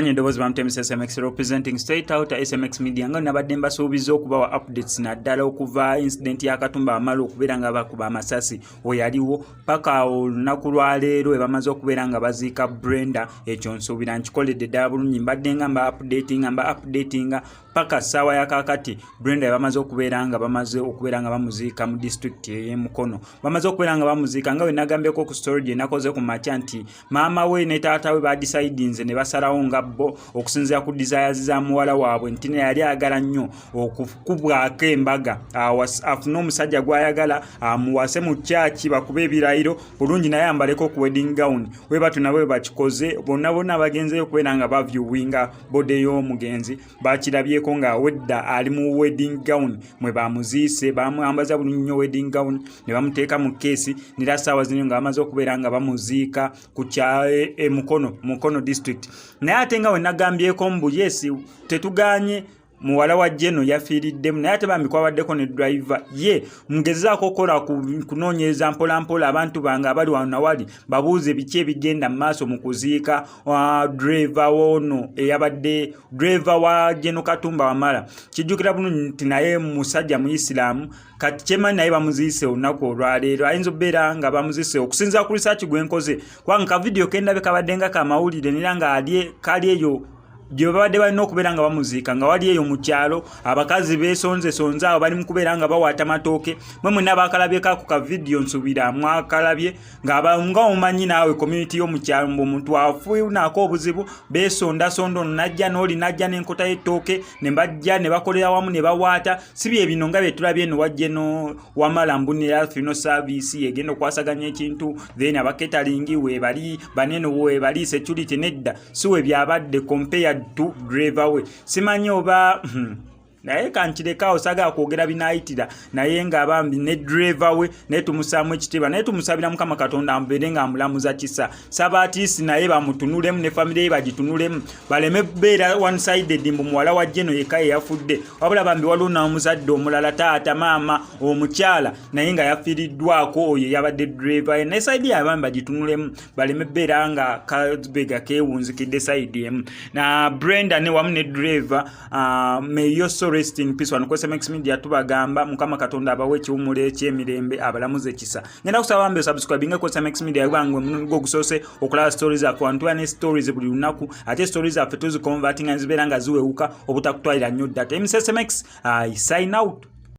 Amanye ndobozi bamtemisa SMX representing straight out SMX media nga nabadde mbasuubiza okubawa updates naddala okuva incident ya Katumba amalo okubeera nga bakuba amasasi oyaliwo paka olunaku lwa leero ebamaze okubeera nga baziika Brenda ekyo nsuubira nkikoledde ddala bulungi mbadde nga mba updatinga paka ssaawa ya kakati Brenda ebamaze okubeera nga bamuziika mu district y'e Mukono bamaze okubeera nga bamuziika nga we nagambyeko ku story gye nakoze ku makya nti maama we ne taata we badecidinze ne basalawo nga bo okusinzira ku desires za muwala waabwe nti yali ayagala nnyo okukubwako embaga afune omusajja gw'ayagala amuwase mu kyaki bakube ebirayiro bulungi naye ambaleko ku wedding gown we batu nabo bakikoze bonna bagenzeyo okubeera nga bavyuwinga bode y'omugenzi bakirabyeko nga wedda ali mu wedding gown mwe bamuziise bamwambaza bulungi nnyo wedding gown ne bamuteeka mu keesi nira ssaawa zino nga bamaze okubeera nga bamuziika ku kyae Mukono district naye ate nga we nagambyeko mbu yesi tetuganye muwala wa jeno yafiiriddemu naye ate bambi kwabaddeko ne driver ye mugezaako okukola kunoonyereza mpolampola abantu bange abali wano nawali babuuze biki ebigenda mu maaso mu kuziika driver wono eyabadde driver wa jeno Katumba Wamala kijjukira bulungi nti naye musajja mu Islam kati kyema naye bamuziise olunaku olwaleero ayinza obbeera nga bamuziise okusinziira ku research gwenkoze kubanga ka video kendabe kabadde nga kamawulire nera nga kali eyo gye babadde balina okubeera nga bamuziika nga wali eyo mu kyalo abakazi beesonze abo bali mu kubeera nga bawaata matooke mwe mwenna bakalabyeko ku ka video nsuubira mwakalabye nga omumanyi naawe community y'omu kyalo omuntu afunaako obuzibu beesondasondo najja n'oli najja n'enkota y'ettooke ne bajja ne bakolera wamu ne bawaata si bye bino nga bye tulabye eno wajje no Wamala mbunira fino service egenda okwasaganya ekintu then abaketalingi weebali baneno weebali security nedda si we byabadde compared to driver we simanyi oba naye kankireka osaga kwogera binaayitira naye nga bambi ne driver we naye tumusaamu ekitiibwa naye tumusabira Mukama Katonda amubeere nga amulamuza kisa sabaatiisi naye bamutunulemu ne famire ye bagitunulemu baleme beera one sided mbu muwala wa jeno yekka ye yafudde wabula bambi waliwo n'omuzadde omulala taata maama omukyala naye nga yafiiriddwako oyo yabadde driver ye naye saidi yabambi bagitunulemu baleme beera nga kabega keewunzikidde saidi emu na Brenda ne wamu ne driver meyoso rest in peace wano kwese SMX media tubagamba Mukama Katonda abawe ekiwumula eky'emirembe abalamuze kisa ngenda kusaba bambe subscribing ko SMX media bangwe mugo gusose okulaba stories za kwantu ne stories buli lunaku ate stories za fetuzi converting and ziberanga ziweuka obutakutwalira nnyo data SMX I sign out.